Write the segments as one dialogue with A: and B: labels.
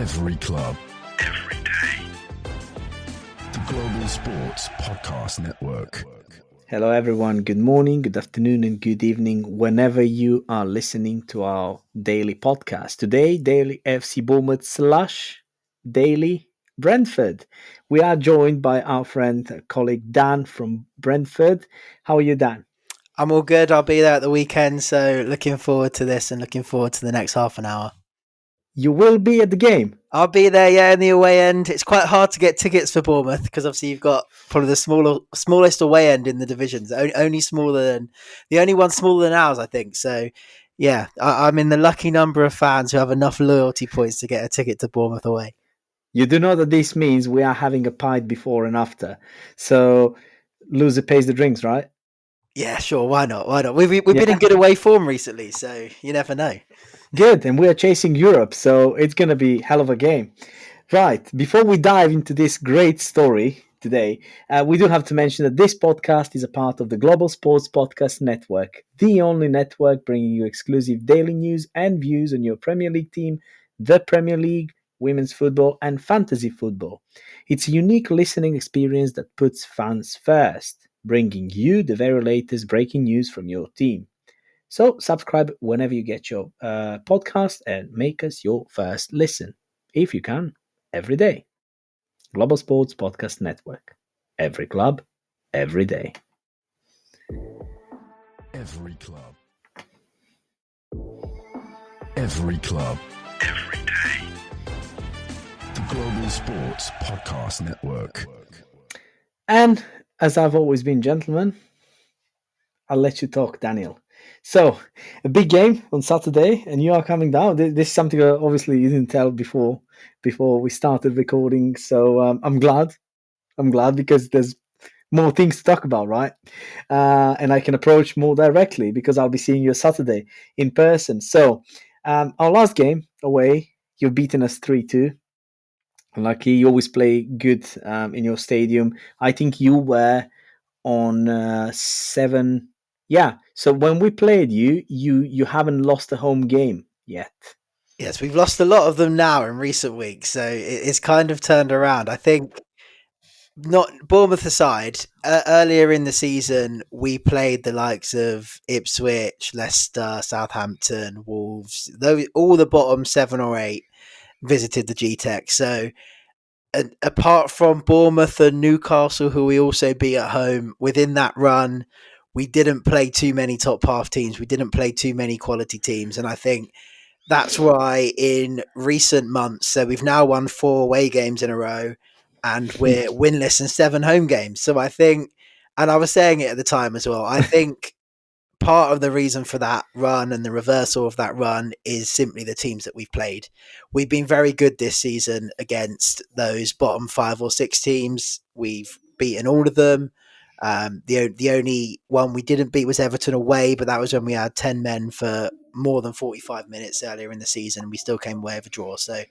A: Every club, every day. The Global Sports Podcast Network.
B: Hello everyone, good morning, good afternoon and good evening whenever you are listening to our daily podcast. Today, daily AFC Bournemouth / daily Brentford. We are joined by our friend, colleague Dan from Brentford. How are you, Dan?
C: I'm all good. I'll be there at the weekend, so looking forward to this and looking forward to the next half an hour.
B: You will be at the game?
C: I'll be there, yeah, in the away end. It's quite hard to get tickets for Bournemouth because obviously you've got probably the smallest away end in the divisions, only the only one smaller than ours, I think. So, yeah, I'm in the lucky number of fans who have enough loyalty points to get a ticket to Bournemouth away.
B: You do know that this means we are having a pint before and after. So, loser pays the drinks, right?
C: Yeah, sure. Why not? We've been in good away form recently, so you never know.
B: Good, and we are chasing Europe, so it's going to be hell of a game. Right, before we dive into this great story today, we do have to mention that this podcast is a part of the Global Sports Podcast Network, the only network bringing you exclusive daily news and views on your Premier League team, the Premier League, women's football, and fantasy football. It's a unique listening experience that puts fans first, bringing you the very latest breaking news from your team. So subscribe whenever you get your podcast and make us your first listen, if you can, every day. Global Sports Podcast Network. Every club, every day.
A: Every club. Every club, every day. The Global Sports Podcast Network.
B: And as I've always been, gentlemen, I'll let you talk, Daniel. So, a big game on Saturday, and you are coming down. This is something obviously you didn't tell before we started recording. So I'm glad because there's more things to talk about, right? And I can approach more directly because I'll be seeing you Saturday in person. So, our last game away, you've beaten us 3-2. Lucky, you always play good in your stadium. I think you were on 7. Yeah, so when we played you haven't lost a home game yet.
C: Yes, we've lost a lot of them now in recent weeks, so it's kind of turned around. I think, not Bournemouth aside, earlier in the season we played the likes of Ipswich, Leicester, Southampton, Wolves. All the bottom 7 or 8 visited the G-Tech. So apart from Bournemouth and Newcastle, who we also beat at home, within that run, we didn't play too many top half teams. We didn't play too many quality teams. And I think that's why in recent months, so we've now won 4 away games in a row and we're winless in 7 home games. So I think, and I was saying it at the time as well, I think part of the reason for that run and the reversal of that run is simply the teams that we've played. We've been very good this season against those bottom 5 or 6 teams. We've beaten all of them. The only one we didn't beat was Everton away, but that was when we had 10 men for more than 45 minutes earlier in the season. We still came away with a draw. So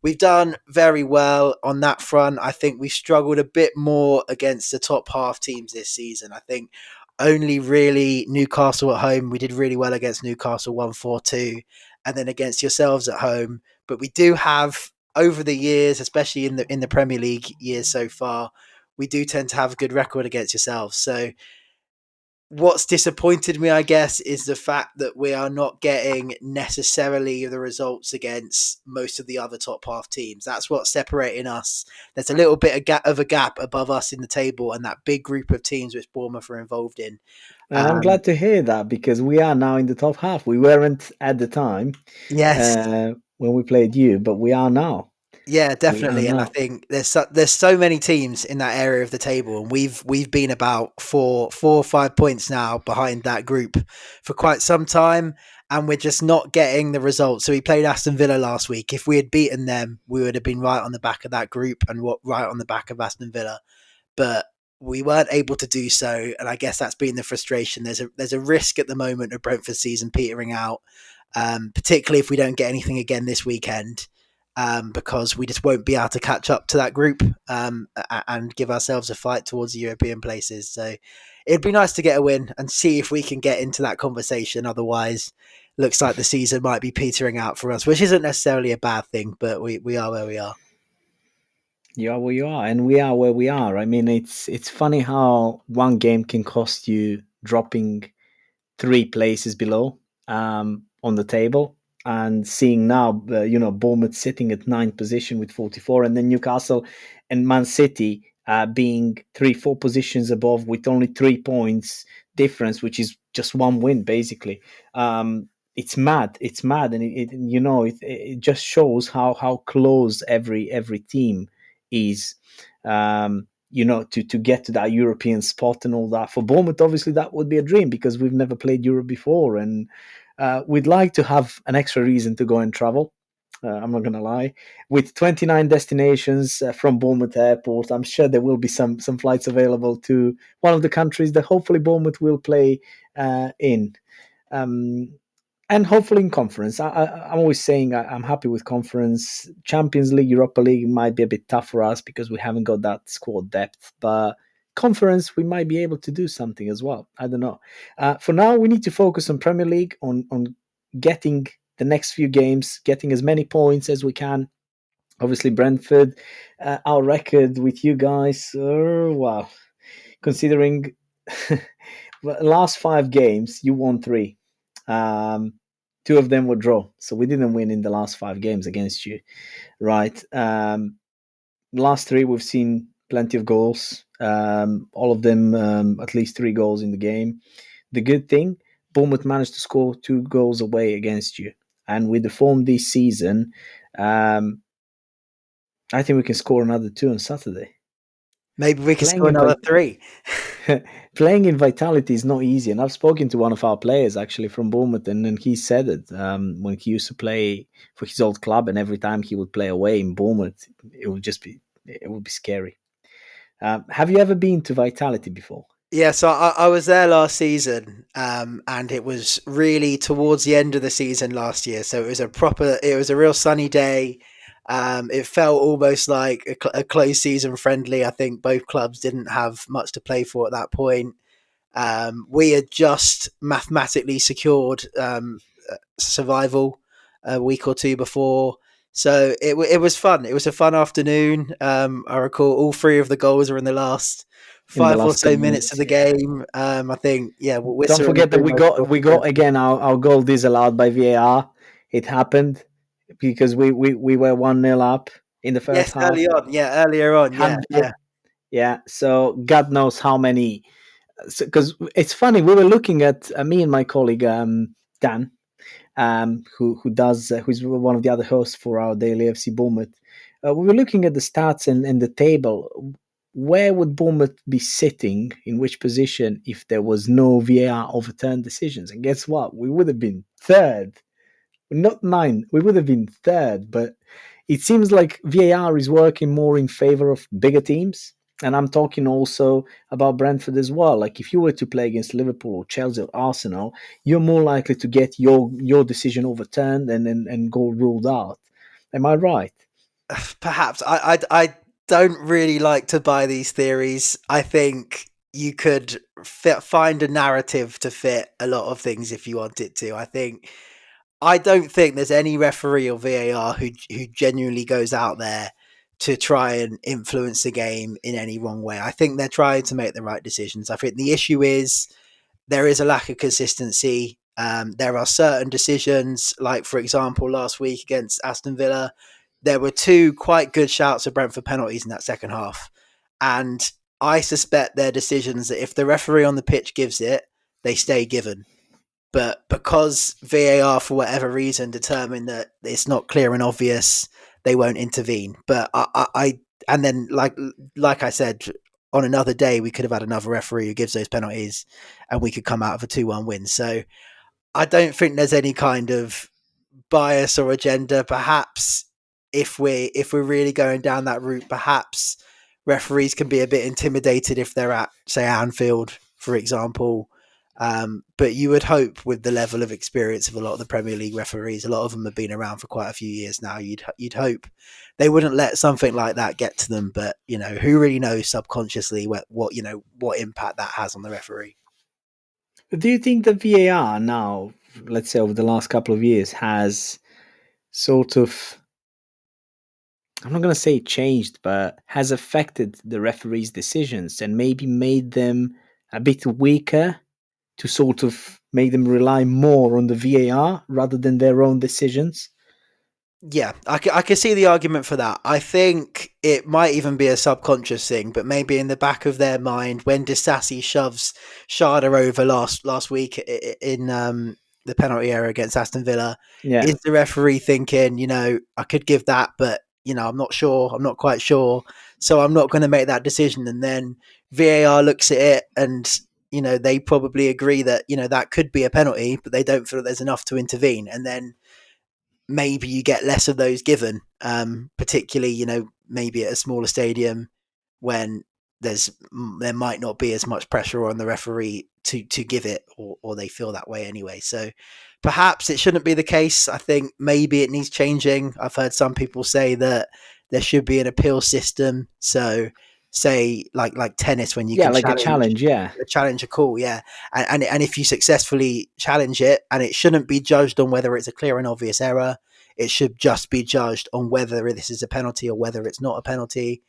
C: we've done very well on that front. I think we've struggled a bit more against the top half teams this season. I think only really Newcastle at home. We did really well against Newcastle 1-4-2, and then against yourselves at home. But we do have, over the years, especially in the Premier League years so far, we do tend to have a good record against yourselves. So what's disappointed me, I guess, is the fact that we are not getting necessarily the results against most of the other top half teams. That's what's separating us. There's a little bit of a gap above us in the table and that big group of teams which Bournemouth are involved in.
B: And I'm glad to hear that because we are now in the top half. We weren't at the time when we played you, but we are now.
C: Yeah, definitely. And I think there's so many teams in that area of the table, and we've been about 4 or 5 points now behind that group for quite some time, and we're just not getting the results. So we played Aston Villa last week. If we had beaten them, we would have been right on the back of that group and right on the back of Aston Villa. But we weren't able to do so, and I guess that's been the frustration. There's a risk at the moment of Brentford season petering out, particularly if we don't get anything again this weekend. Because we just won't be able to catch up to that group and give ourselves a fight towards the European places. So it'd be nice to get a win and see if we can get into that conversation. Otherwise, looks like the season might be petering out for us, which isn't necessarily a bad thing, but we are where we are.
B: You are where you are, and we are where we are. I mean, it's funny how one game can cost you dropping 3 places below on the table, and seeing now, Bournemouth sitting at ninth position with 44, and then Newcastle and Man City being 3-4 positions above with only 3 points difference, which is just one win basically. It's mad. It's mad, and it just shows how close every team is. To get to that European spot and all that. For Bournemouth, obviously, that would be a dream because we've never played Europe before, and we'd like to have an extra reason to go and travel. I'm not going to lie. With 29 destinations from Bournemouth Airport, I'm sure there will be some flights available to one of the countries that hopefully Bournemouth will play in. And hopefully in conference. I'm always saying I'm happy with conference. Champions League, Europa League might be a bit tough for us because we haven't got that squad depth. But conference, we might be able to do something as well. I don't know. For now, we need to focus on Premier League, on getting the next few games, getting as many points as we can. Obviously, Brentford, our record with you guys, wow. Considering last 5 games, you won 3. 2 of them were draw, so we didn't win in the last 5 games against you, right? Last 3 we've seen plenty of goals, all of them at least 3 goals in the game. The good thing, Bournemouth managed to score 2 goals away against you, and with the form this season, I think we can score another 2 on Saturday.
C: Maybe we can score another 3.
B: Playing in Vitality is not easy, and I've spoken to one of our players actually from Bournemouth, and he said it when he used to play for his old club, and every time he would play away in Bournemouth, it would be scary. Have you ever been to Vitality before?
C: Yeah, so I was there last season, and it was really towards the end of the season last year. So it was a real sunny day. It felt almost like a close season friendly. I think both clubs didn't have much to play for at that point. We had just mathematically secured survival a week or 2 before. So it was fun. It was a fun afternoon. I recall all 3 of the goals are in the last 5 or so minutes of the game. I think, yeah.
B: Don't forget that we got again our goal disallowed by VAR. It happened because we were 1-0 up in the first half.
C: Earlier on.
B: Yeah. So God knows how many. Because it's funny, we were looking at me and my colleague Dan, who's one of the other hosts for our daily AFC Bournemouth. We were looking at the stats and the table. Where would Bournemouth be sitting in which position if there was no VAR overturned decisions? And guess what? We would have been third, not 9. We would have been third. But it seems like VAR is working more in favor of bigger teams. And I'm talking also about Brentford as well. Like if you were to play against Liverpool or Chelsea or Arsenal, you're more likely to get your decision overturned and goal ruled out. Am I right?
C: Perhaps. I don't really like to buy these theories. I think you could find a narrative to fit a lot of things if you wanted to. I don't think there's any referee or VAR who genuinely goes out there to try and influence the game in any wrong way. I think they're trying to make the right decisions. I think the issue is there is a lack of consistency. There are certain decisions, like for example, last week against Aston Villa, there were 2 quite good shouts of Brentford penalties in that second half. And I suspect they're decisions that if the referee on the pitch gives it, they stay given. But because VAR, for whatever reason, determined that it's not clear and obvious, they won't intervene. But and then like I said, on another day, we could have had another referee who gives those penalties and we could come out of a 2-1 win. So I don't think there's any kind of bias or agenda. Perhaps if we're really going down that route, perhaps referees can be a bit intimidated if they're at, say, Anfield, for example. But you would hope with the level of experience of a lot of the Premier League referees, a lot of them have been around for quite a few years now. You'd hope they wouldn't let something like that get to them. But who really knows subconsciously what impact that has on the referee?
B: Do you think the VAR now, let's say over the last couple of years, has sort of, I'm not going to say changed, but has affected the referees' decisions and maybe made them a bit weaker to sort of make them rely more on the VAR rather than their own decisions?
C: Yeah, I can see the argument for that. I think it might even be a subconscious thing, but maybe in the back of their mind, when Disasi shoves Sharda over last week in the penalty area against Aston Villa,
B: Yeah.
C: is the referee thinking, I could give that, but I'm not sure, I'm not quite sure, so I'm not going to make that decision. And then VAR looks at it, and they probably agree that that could be a penalty, but they don't feel that there's enough to intervene, and then maybe you get less of those given, particularly, maybe at a smaller stadium when there might not be as much pressure on the referee to give it, or they feel that way anyway. So perhaps it shouldn't be the case. I think maybe it needs changing. I've heard some people say that there should be an appeal system. So say like tennis, when you can
B: like a challenge,
C: challenge a call, and if you successfully challenge it, and it shouldn't be judged on whether it's a clear and obvious error, it should just be judged on whether this is a penalty or whether it's not a penalty.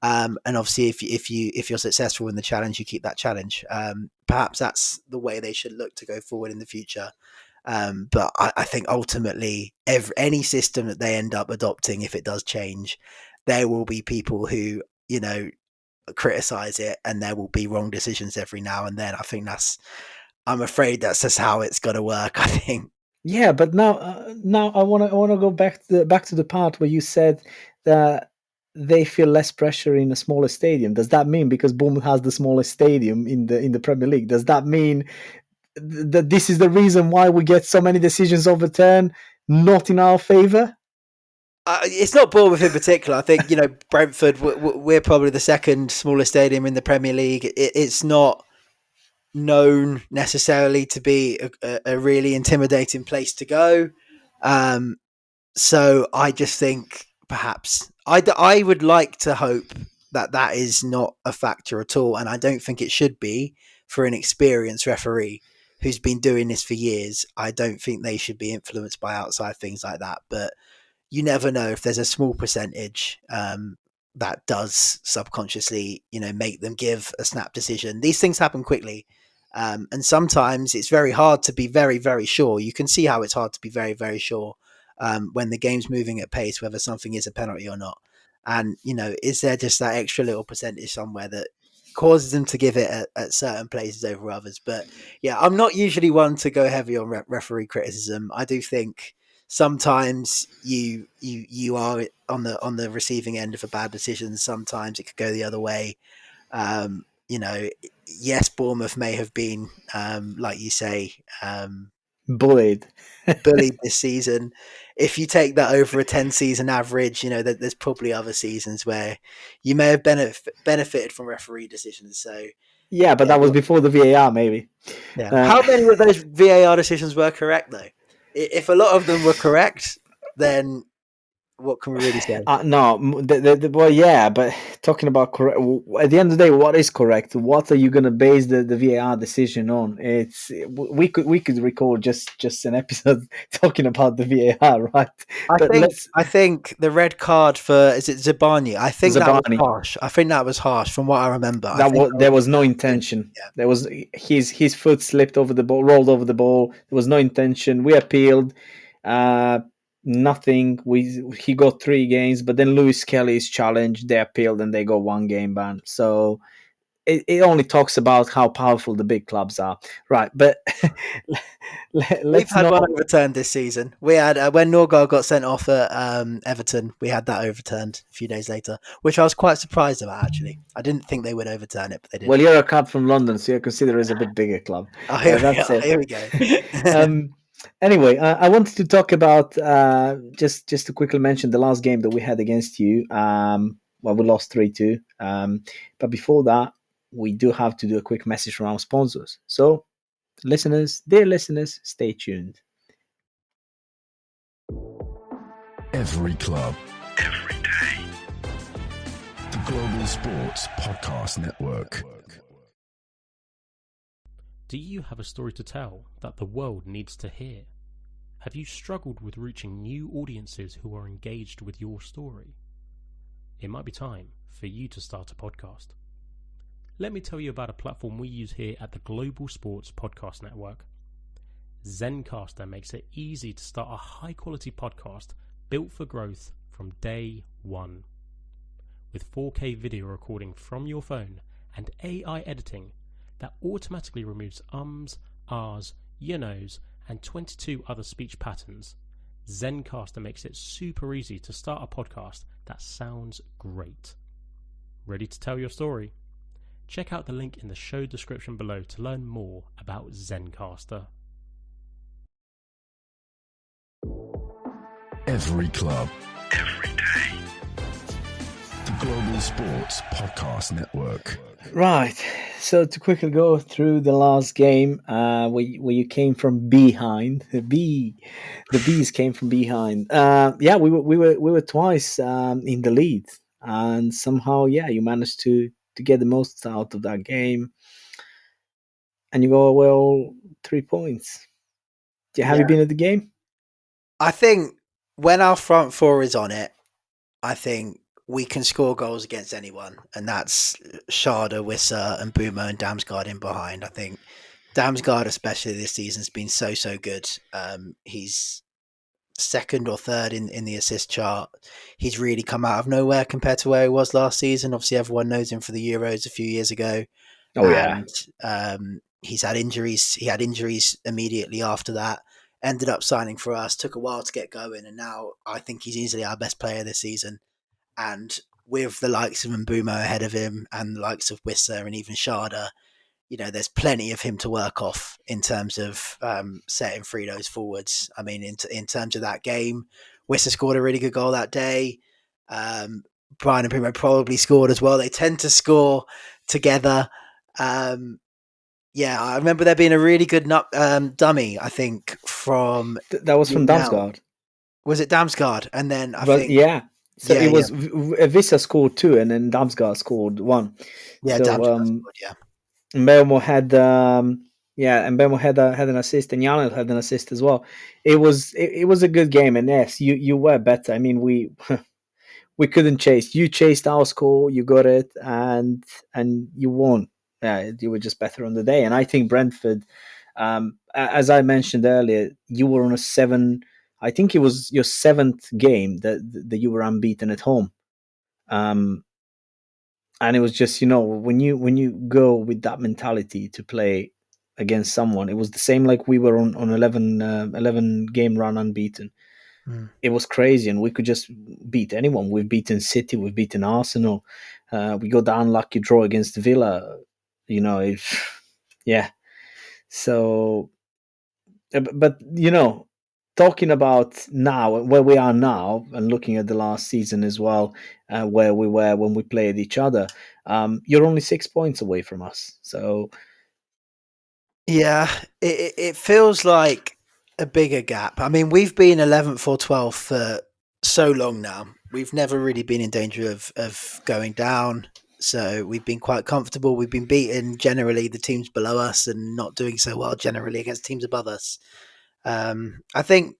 C: And obviously, if you're successful in the challenge, you keep that challenge. Perhaps that's the way they should look to go forward in the future. But I think ultimately, any system that they end up adopting, if it does change, there will be people who criticize it, and there will be wrong decisions every now and then. I think I'm afraid that's just how it's got to work, I think.
B: Yeah, but now I want to go back to the part where you said that they feel less pressure in a smaller stadium. Does that mean because Bournemouth has the smallest stadium in the Premier League? Does that mean that this is the reason why we get so many decisions overturned, not in our favour?
C: It's not Bournemouth in particular. I think Brentford. We're probably the second smallest stadium in the Premier League. It's not known necessarily to be a really intimidating place to go. So I just think perhaps I would like to hope that is not a factor at all, and I don't think it should be for an experienced referee who's been doing this for years. I don't think they should be influenced by outside things like that, but you never know if there's a small percentage that does subconsciously, make them give a snap decision. These things happen quickly. And sometimes it's very hard to be very, very sure. You can see how it's hard to be very, very sure when the game's moving at pace, whether something is a penalty or not. And, is there just that extra little percentage somewhere that causes them to give it at certain places over others? But yeah, I'm not usually one to go heavy on referee criticism. I do think sometimes you are on the receiving end of a bad decision. Sometimes it could go the other way. Yes, Bournemouth may have been, like you say,
B: bullied
C: this season. If you take that over a 10-season average, there's probably other seasons where you may have benefited from referee decisions. So
B: yeah, but that was before the VAR, maybe.
C: Yeah. How many of those VAR decisions were correct, though? If a lot of them were correct, then what can we really say?
B: No, well, yeah, but talking about correct, at the end of the day, what is correct? What are you going to base the VAR decision on? We could record just an episode talking about the VAR, right?
C: I think the red card for, is it Zabani? I think that was harsh. I think that was harsh from what I remember.
B: There was no intention. Yeah. There was his foot slipped over the ball, rolled over the ball. There was no intention. We appealed. Nothing. He got 3 games, but then Lewis Kelly's challenged. They appealed and they got 1 game ban. So it only talks about how powerful the big clubs are, right? But
C: we've had one overturned this season. We had when Norgard got sent off at Everton. We had that overturned a few days later, which I was quite surprised about. Actually, I didn't think they would overturn it, but they did.
B: Well, you're a club from London, so you're considered as a bit bigger club.
C: Here we go.
B: Anyway, I wanted to talk about just to quickly mention the last game that we had against you. Well, we lost 3-2. But before that, we do have to do a quick message from our sponsors. So, dear listeners, stay tuned.
A: Every club, every day. The Global Sports Podcast Network.
D: Do you have a story to tell that the world needs to hear? Have you struggled with reaching new audiences who are engaged with your story? It might be time for you to start a podcast. Let me tell you about a platform we use here at the Global Sports Podcast Network. Zencastr makes it easy to start a high-quality podcast built for growth from day one. With 4K video recording from your phone and AI editing that automatically removes ums, ahs, you knows, and 22 other speech patterns, Zencastr makes it super easy to start a podcast that sounds great. Ready to tell your story? Check out the link in the show description below to learn more about Zencastr.
A: Every club, every day. The Global Sports Podcast Network.
B: Right. So to quickly go through the last game, where you came from behind, the bees came from behind. We were twice in the lead, and somehow, you managed to get the most out of that game, and you go, well, 3 points. Have you been at the game?
C: I think when our front four is on it, I think we can score goals against anyone, and that's Sharda, Wissa, and Boomer and Damsgaard in behind. I think Damsgaard, especially this season, has been so good. He's second or third in the assist chart. He's really come out of nowhere compared to where he was last season. Obviously, everyone knows him for the Euros a few years ago.
B: Oh, yeah.
C: And he's had injuries. He had injuries immediately after that. Ended up signing for us. Took a while to get going, and now I think he's easily our best player this season. And with the likes of Mbeumo ahead of him, and the likes of Wissa and even Sharda, there's plenty of him to work off in terms of setting free those forwards. I mean, in terms of that game, Wissa scored a really good goal that day. Brian and Primo probably scored as well. They tend to score together. I remember there being a really good dummy, I think, from...
B: That was from Damsgaard.
C: Was it Damsgaard? And then I think...
B: Yeah. So it was Vissa scored 2, and then Damsgaard scored 1.
C: Yeah,
B: so,
C: Damsgaard scored, yeah.
B: Mbeumo had Mbeumo had an assist, and Janel had an assist as well. It was a good game, and yes, you were better. I mean, we couldn't chase. You chased our score, you got it, and you won. You were just better on the day. And I think Brentford, as I mentioned earlier, you were on a 7. I think it was your 7th game that you were unbeaten at home. And it was just, when you go with that mentality to play against someone, it was the same like we were on 11 game run unbeaten. It was crazy, and we could just beat anyone. We've beaten City, we've beaten Arsenal. We got the unlucky draw against Villa. So, but talking about now, where we are now, and looking at the last season as well, where we were when we played each other, you're only 6 points away from us. So,
C: yeah, it feels like a bigger gap. I mean, we've been 11th or 12th for so long now. We've never really been in danger of going down. So we've been quite comfortable. We've been beating generally the teams below us and not doing so well generally against teams above us. I think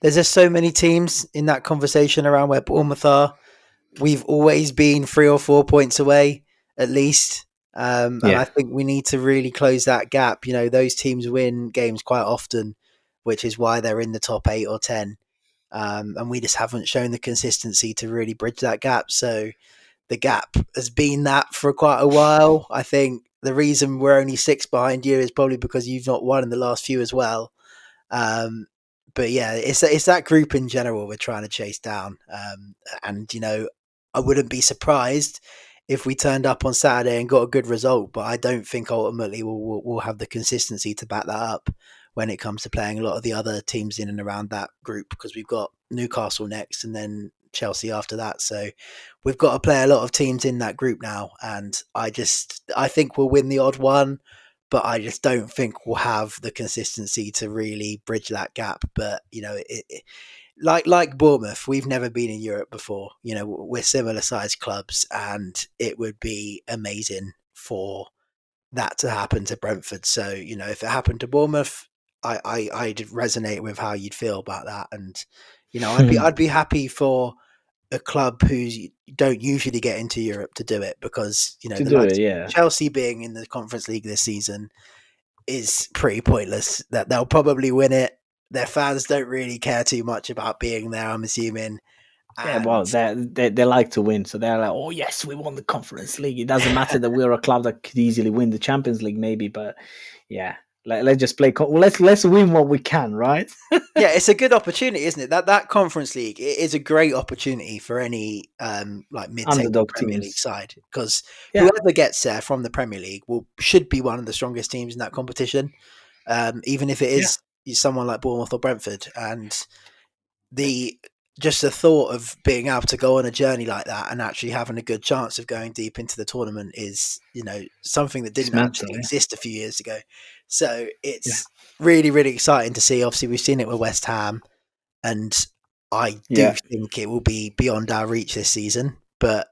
C: there's just so many teams in that conversation around where Bournemouth are. We've always been 3 or 4 points away, at least. And I think we need to really close that gap. Those teams win games quite often, which is why they're in the top 8 or 10. And we just haven't shown the consistency to really bridge that gap. So the gap has been that for quite a while. I think the reason we're only 6 behind you is probably because you've not won in the last few as well. But yeah, it's that group in general we're trying to chase down. And I wouldn't be surprised if we turned up on Saturday and got a good result, but I don't think ultimately we'll have the consistency to back that up when it comes to playing a lot of the other teams in and around that group, because we've got Newcastle next and then Chelsea after that. So we've got to play a lot of teams in that group now, and I think we'll win the odd one, but I just don't think we'll have the consistency to really bridge that gap. But like Bournemouth, we've never been in Europe before. We're similar sized clubs, and it would be amazing for that to happen to Brentford. So, you know, if it happened to Bournemouth, I'd resonate with how you'd feel about that. And, you know, I'd be happy for a club who don't usually get into Europe to do it, because, you know,
B: to
C: the
B: do it,
C: likes of
B: yeah.
C: Chelsea being in the Conference League this season is pretty pointless. That they'll probably win it. Their fans don't really care too much about being there, I'm assuming.
B: Yeah,
C: And
B: well, they like to win, so they're like, oh yes, we won the Conference League. It doesn't matter that we're a club that could easily win the Champions League, maybe, but yeah, let's just play. Let's win what we can, right?
C: yeah, it's a good opportunity, isn't it? That Conference League, it is a great opportunity for any like mid-table
B: Underdog
C: Premier League
B: teams.
C: side, because
B: Yeah,
C: whoever gets there from the Premier League should be one of the strongest teams in that competition, even if it
B: yeah,
C: is someone like Bournemouth or Brentford. And the just the thought of being able to go on a journey like that and actually having a good chance of going deep into the tournament is, you know, something that
B: it's
C: didn't
B: mental.
C: actually
B: Yeah,
C: exist a few years ago. So
B: yeah,
C: it's really, really exciting to see. Obviously, we've seen it with West Ham, and I do
B: yeah.
C: think it will be beyond our reach this season. But,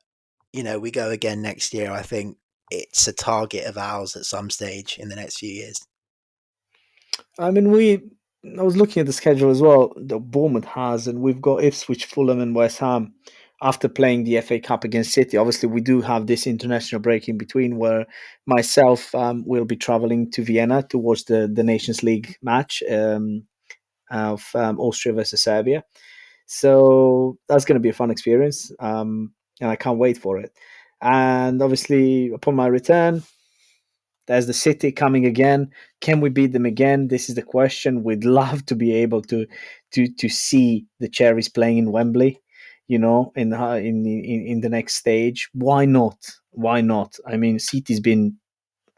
C: you know, we go again next year. I think it's a target of ours at some stage in the next few years.
B: I mean, I was looking at the schedule as well that Bournemouth has, and we've got Ipswich, Fulham, and West Ham after playing the FA Cup against City. Obviously, we do have this international break in between where myself will be traveling to Vienna to watch the Nations League match of Austria versus Serbia. So that's going to be a fun experience, and I can't wait for it. And obviously, upon my return, there's the City coming again. Can we beat them again? This is the question. We'd love to be able to see the Cherries playing in Wembley, you know, in the next stage. Why not? Why not? I mean, City's been,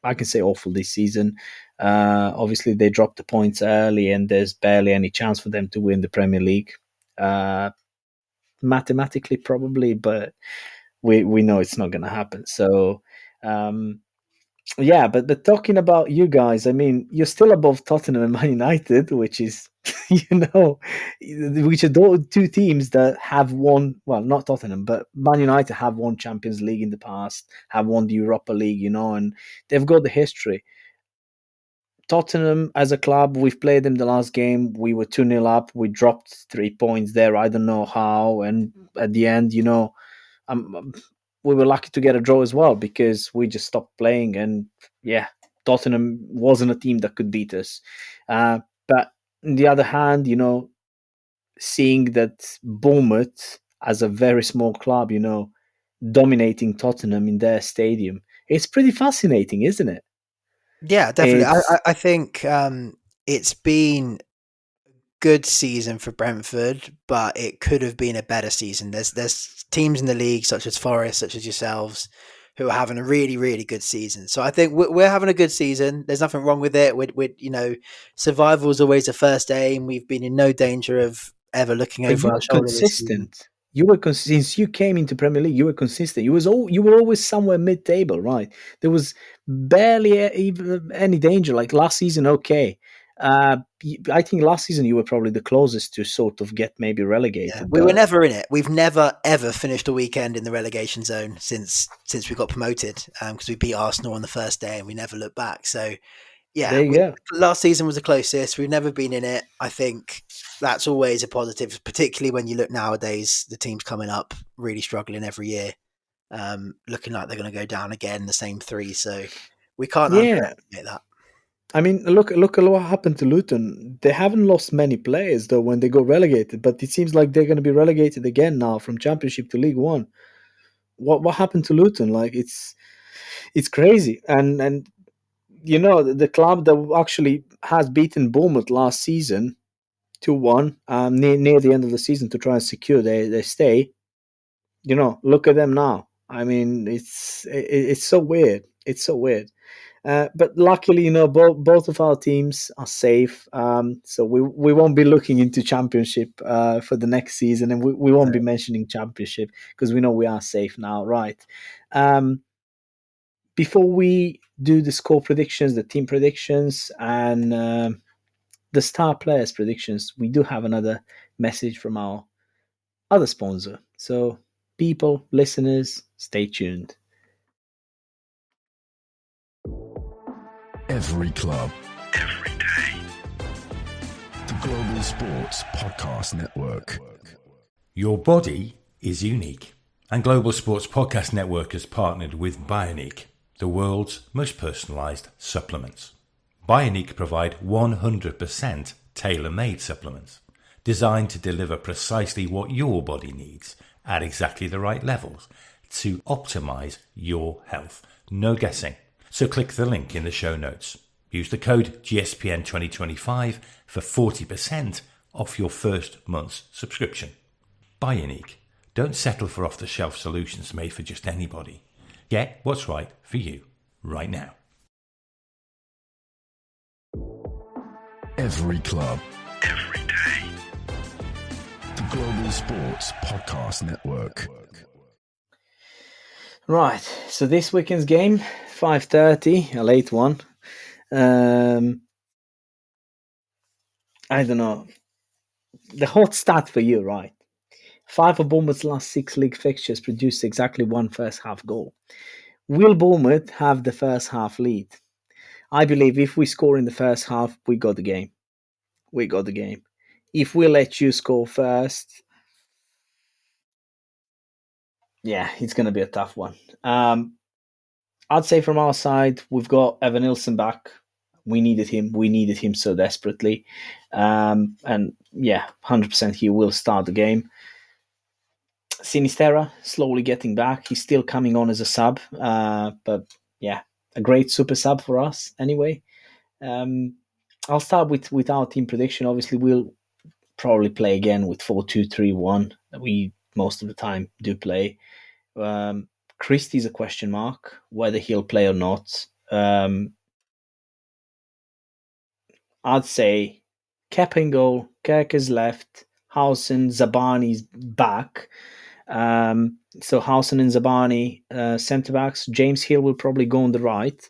B: I can say, awful this season. Obviously, they dropped the points early, and there's barely any chance for them to win the Premier League. Mathematically, probably, but we know it's not going to happen. So. Yeah, but talking about you guys, I mean, you're still above Tottenham and Man United, which is, you know, which are two teams that have won. Well, not Tottenham, but Man United have won Champions League in the past, have won the Europa League, you know, and they've got the history. Tottenham as a club, we've played them the last game. We were 2-0 up. We dropped 3 points there. I don't know how. And at the end, you know, um, we were lucky to get a draw as well because we just stopped playing. And yeah, Tottenham wasn't a team that could beat us. But on the other hand, you know, seeing that Bournemouth as a very small club, you know, dominating Tottenham in their stadium, it's pretty fascinating, isn't it?
C: Yeah, definitely.
B: It's
C: I think it's been good season for Brentford, but it could have been a better season. There's teams in the league such as Forest, such as yourselves, who are having a really, really good season. So I think we're having a good season. There's nothing wrong with it. With you know, survival is always the first aim. We've been in no danger of ever looking
B: But
C: over
B: you
C: our
B: were
C: shoulder this season.
B: consistent. You were since you came into Premier League. You were consistent. You were always somewhere mid-table, right? There was barely even any danger. Like last season, okay. I think last season you were probably the closest to sort of get maybe
C: Yeah,
B: relegated.
C: we were
B: But
C: never in it. We've never ever finished a weekend in the relegation zone since we got promoted, because we beat Arsenal on the first day and we never looked back. So yeah,
B: there you go.
C: last season was the closest. We've never been in it. I think that's always a positive, particularly when you look nowadays. The teams coming up really struggling every year, looking like they're going to go down again. The same three, so we can't
B: Yeah,
C: underestimate that.
B: I mean, look at what happened to Luton. They haven't lost many players though when they got relegated, but it seems like they're going to be relegated again now from Championship to League One. What happened to Luton? Like it's crazy, and you know, the club that actually has beaten Bournemouth last season 2-1 near the end of the season to try and secure their stay. You know, look at them now. I mean, it's so weird. It's so weird. But luckily, you know, both of our teams are safe. So we won't be looking into championship for the next season, and we won't be mentioning championship because we know we are safe now, right? Um, Before we do the score predictions, the team predictions, and the star players predictions, we do have another message from our other sponsor. So, people, listeners, stay tuned.
A: Every club, every day. The Global Sports Podcast Network.
E: Your body is unique, and Global Sports Podcast Network has partnered with Bionique, the world's most personalised supplements. Bionique provide 100% tailor-made supplements designed to deliver precisely what your body needs at exactly the right levels to optimise your health. No guessing. So click the link in the show notes. Use the code GSPN2025 for 40% off your first month's subscription. Bionique. Don't settle for off-the-shelf solutions made for just anybody. Get what's right for you right now.
A: Every club, every day. The Global Sports Podcast Network.
B: Right, so this weekend's game, 5:30, a late one. I don't know. The hot stat for you, right? 5 of Bournemouth's last 6 league fixtures produced exactly one first half goal. Will Bournemouth have the first half lead? I believe if we score in the first half, we got the game. We got the game. If we let you score first, yeah, it's going to be a tough one. I'd say from our side, we've got Evan Nilsson back. We needed him. We needed him so desperately. And yeah, 100% he will start the game. Sinisterra slowly getting back. He's still coming on as a sub. But yeah, a great super sub for us anyway. I'll start with our team prediction. Obviously, we'll probably play again with 4-2-3-1. We most of the time do play. Christie's a question mark, whether he'll play or not. I'd say Kepa in goal, Kerker's left, Housen, Zabani's back. So Housen and Zabani, centre-backs. James Hill will probably go on the right.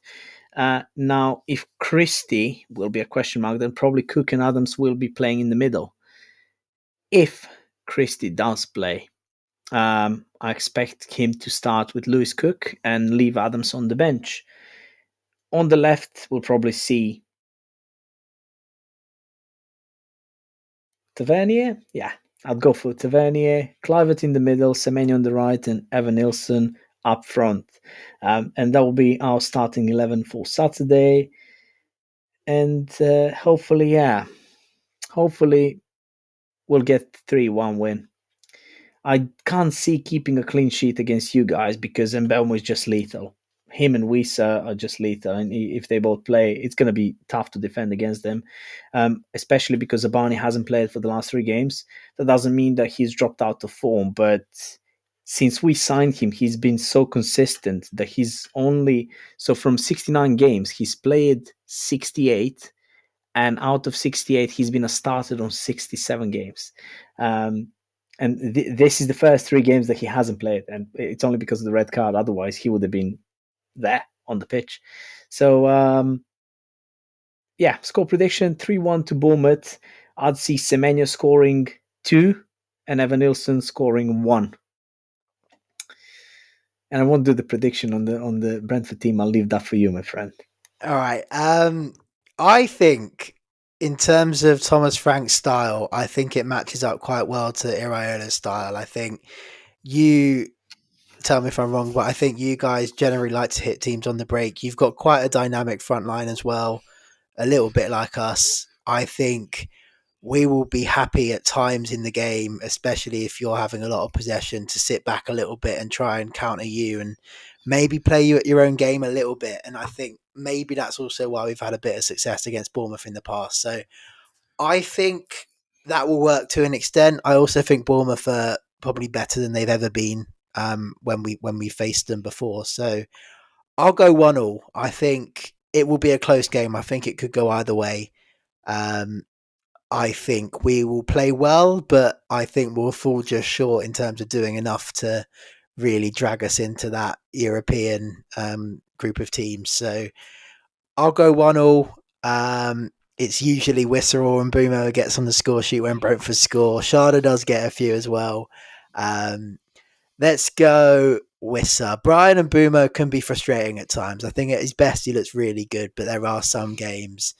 B: Now, if Christie will be a question mark, then probably Cook and Adams will be playing in the middle. If Christie does play, I expect him to start with Lewis Cook and leave Adams on the bench. On the left, we'll probably see Tavernier. Yeah, I'd go for Tavernier. Clivert in the middle, Semenyo on the right, and Evan Nilsson up front. And that will be our starting 11 for Saturday. And hopefully we'll get 3-1 win. I can't see keeping a clean sheet against you guys because Mbeumo is just lethal. Him and Wisa are just lethal, and if they both play, it's going to be tough to defend against them, especially because Zabani hasn't played for the last 3 games. That doesn't mean that he's dropped out of form, but since we signed him, he's been so consistent that from 69 games, he's played 68, and out of 68, he's been a starter on 67 games. And this is the first 3 games that he hasn't played, and it's only because of the red card. Otherwise, he would have been there on the pitch. So, score prediction, 3-1 to Bournemouth. I'd see Semenyo scoring 2 and Evan Nilsson scoring 1. And I won't do the prediction on the Brentford team. I'll leave that for you, my friend.
C: All right. I think in terms of Thomas Frank's style, I think it matches up quite well to Iraiola's style. I think you tell me if I'm wrong, but I think you guys generally like to hit teams on the break. You've got quite a dynamic front line as well, a little bit like us. I think we will be happy at times in the game, especially if you're having a lot of possession, to sit back a little bit and try and counter you and maybe play you at your own game a little bit. And I think maybe that's also why we've had a bit of success against Bournemouth in the past. So I think that will work to an extent. I also think Bournemouth are probably better than they've ever been when we faced them before. So I'll go 1-1. I think it will be a close game. I think it could go either way. I think we will play well, but I think we'll fall just short in terms of doing enough to really drag us into that European group of teams. So I'll go 1-1. It's usually Wissa and Mbeumo who gets on the score sheet when Brentford score. Sharda does get a few as well. Let's go Wissa. Brian and Bumo can be frustrating at times. I think at his best he looks really good, but there are some games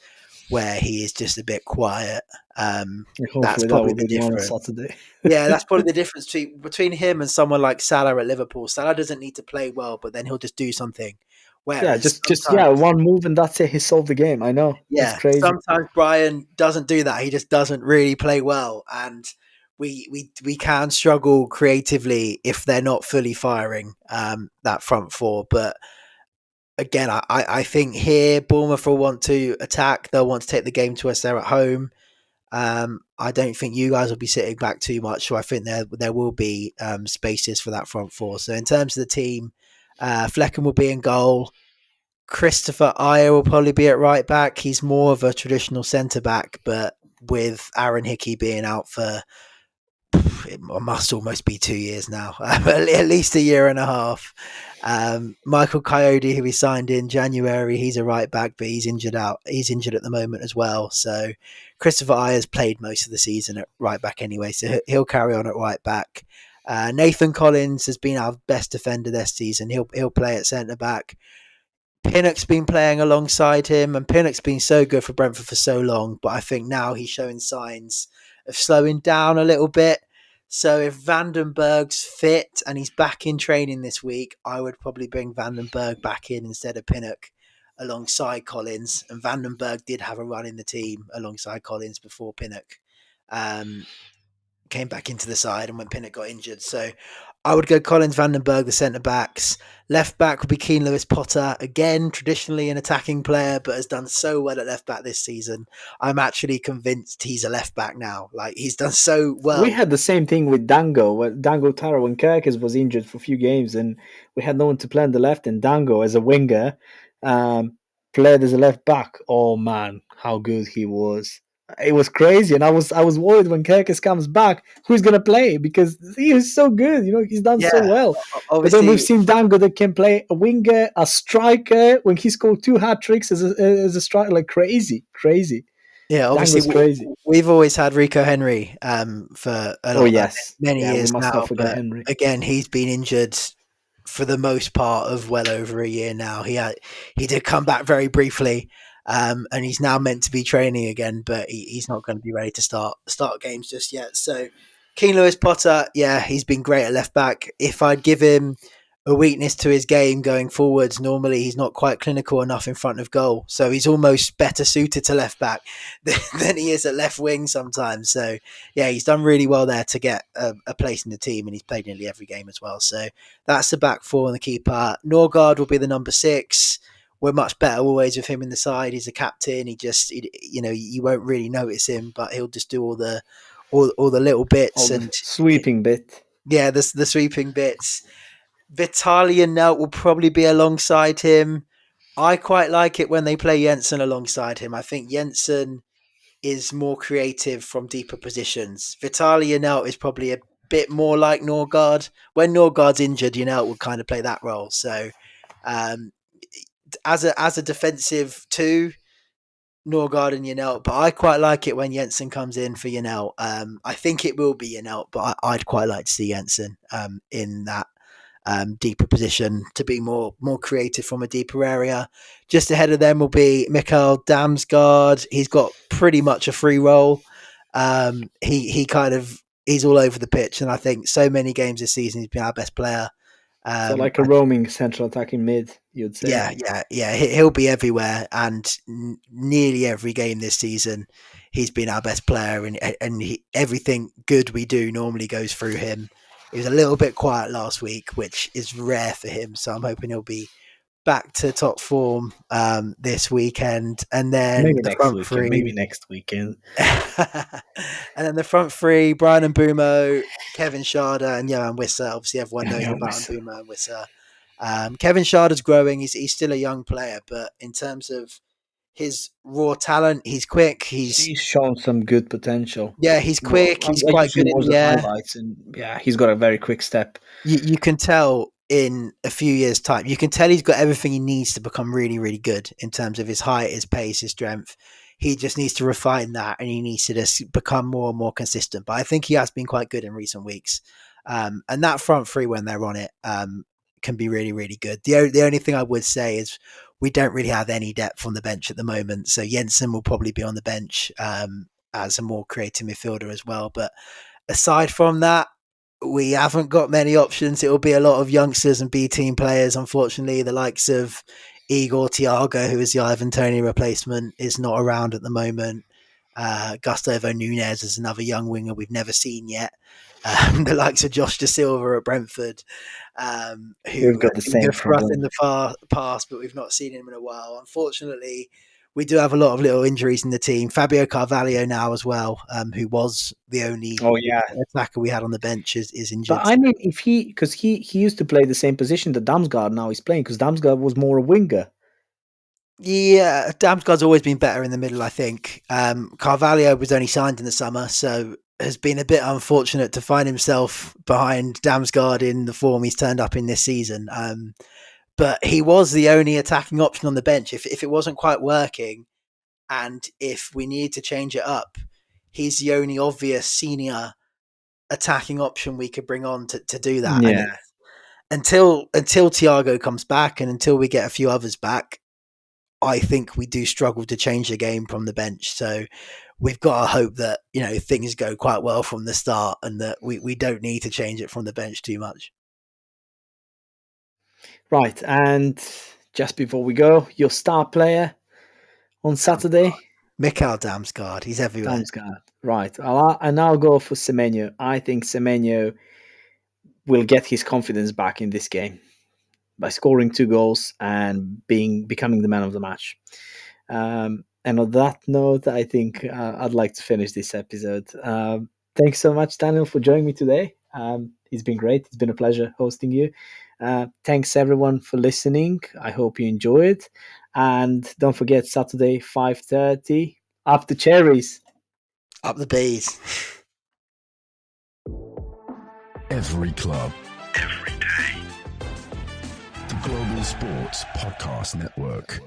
C: where he is just a bit quiet. That's
B: Hopefully that
C: probably
B: will
C: the
B: be the one on
C: difference.
B: Saturday.
C: Yeah, that's probably the difference between him and someone like Salah at Liverpool. Salah doesn't need to play well, but then he'll just do something.
B: Yeah,
C: Whereas
B: just one move and that's it. He solved the game. I know. It's
C: yeah,
B: crazy.
C: sometimes Brian doesn't do that. He just doesn't really play well, and we can struggle creatively if they're not fully firing that front four. But again, I think here Bournemouth will want to attack. They'll want to take the game to us. They're at home. I don't think you guys will be sitting back too much, so I think there will be spaces for that front four. So in terms of the team, Flecken will be in goal. Christopher Ayer will probably be at right back. He's more of a traditional centre back, but with Aaron Hickey being out for it must almost be 2 years now, at least a year and a half. Michael Coyote, who we signed in January, he's a right back, but he's injured out. He's injured at the moment as well. So Christopher Ayer's played most of the season at right back anyway, so he'll carry on at right back. Nathan Collins has been our best defender this season. He'll play at centre back. Pinnock's been playing alongside him, and Pinnock's been so good for Brentford for so long, but I think now he's showing signs of slowing down a little bit. So if Vandenberg's fit and he's back in training this week, I would probably bring Vandenberg back in instead of Pinnock alongside Collins. And Vandenberg did have a run in the team alongside Collins before Pinnock came back into the side and when Pinnock got injured. So I would go Collins, Vandenberg, the centre backs. Left back would be Keane Lewis Potter. Again, traditionally an attacking player, but has done so well at left back this season. I'm actually convinced he's a left back now. Like, he's done so well.
B: We had the same thing with Dango Taro when Kerkez was injured for a few games and we had no one to play on the left, and Dango as a winger played as a left back. Oh man, how good he was. It was crazy, and I was worried when Kerkez comes back, who's gonna play, because he is so good. He's done so well. But then we've seen Dango that can play a winger, a striker. When he scored 2 hat tricks as a striker, like crazy.
C: Yeah, obviously
B: crazy.
C: We've always had Rico Henry for many years
B: we must
C: now.
B: not forget
C: But
B: Henry.
C: again, he's been injured for the most part of well over a year now. He did come back very briefly. And he's now meant to be training again, but he's not going to be ready to start games just yet. So, Keane Lewis Potter, yeah, he's been great at left back. If I'd give him a weakness to his game going forwards, normally he's not quite clinical enough in front of goal. So he's almost better suited to left back than he is at left wing sometimes. So, yeah, he's done really well there to get a place in the team, and he's played nearly every game as well. So that's the back four and the keeper. Norgard will be the number 6. We're much better always with him in the side. He's a captain. You won't really notice him, but he'll just do all the little bits and
B: sweeping bit.
C: Yeah, the sweeping bits. Vitaly and Nelt will probably be alongside him. I quite like it when they play Jensen alongside him. I think Jensen is more creative from deeper positions. Vitaly and Nelt is probably a bit more like Norgard. When Norgard's injured, Nelt will kind of play that role. So, as a defensive 2, Norgard and Yanelt, but I quite like it when Jensen comes in for Yanelt. I think it will be Yanelt, but I'd quite like to see Jensen in that deeper position to be more creative from a deeper area. Just ahead of them will be Mikael Damsgaard. He's got pretty much a free role. He's all over the pitch, and I think so many games this season he's been our best player.
B: So like a roaming central attacking mid, you'd say.
C: Yeah. He'll be everywhere, and nearly every game this season, he's been our best player, and everything good we do normally goes through him. He was a little bit quiet last week, which is rare for him. So I'm hoping he'll be back to top form this weekend, and then
B: maybe next weekend.
C: And then the front 3: Brian and Bumo, Kevin Schade, and Johan Wissa. Obviously, everyone knows about Bumo and Wissa. Kevin Schade's growing. He's still a young player, but in terms of his raw talent, he's quick. He's
B: shown some good potential.
C: Yeah, he's quick. He's quite good in the air.
B: Highlights, and he's got a very quick step.
C: You can tell in a few years' time, you can tell he's got everything he needs to become really, really good in terms of his height, his pace, his strength. He just needs to refine that, and he needs to just become more and more consistent. But I think he has been quite good in recent weeks. And that front 3, when they're on it, can be really, really good. The only thing I would say is we don't really have any depth on the bench at the moment. So Jensen will probably be on the bench as a more creative midfielder as well. But aside from that, we haven't got many options. It will be a lot of youngsters and B team players, unfortunately. The likes of Igor Thiago, who is the Ivan Toney replacement, is not around at the moment. Gustavo Nunez is another young winger we've never seen yet. The likes of Josh Da Silva at Brentford, who
B: We've got the
C: has been
B: same
C: good for us
B: problem.
C: in the past, but we've not seen him in a while. Unfortunately, we do have a lot of little injuries in the team. Fabio Carvalho now as well, who was the only
B: Oh yeah,
C: attacker we had on the bench, is injured.
B: but I mean, if because he used to play the same position that Damsgaard now is playing, because Damsgaard was more a winger.
C: Yeah, Damsgaard's always been better in the middle, I think. Carvalho was only signed in the summer, so has been a bit unfortunate to find himself behind Damsgaard in the form he's turned up in this season. But he was the only attacking option on the bench. If it wasn't quite working, and if we need to change it up, he's the only obvious senior attacking option we could bring on to do that.
B: Yeah.
C: And until Thiago comes back and until we get a few others back, I think we do struggle to change the game from the bench. So we've got to hope that, things go quite well from the start and that we don't need to change it from the bench too much.
B: Right, and just before we go, your star player on Saturday?
C: Mikhail Damsgaard, he's everywhere.
B: Damsgaard. Right, I'll go for Semenyo. I think Semenyo will get his confidence back in this game by scoring 2 goals and becoming the man of the match. And on that note, I think I'd like to finish this episode. Thanks so much, Daniel, for joining me today. It's been great. It's been a pleasure hosting you. Thanks, everyone, for listening. I hope you enjoyed. And don't forget, Saturday, 5:30, up the Cherries.
C: Up the bees.
A: Every club, every day. The Global Sports Podcast Network.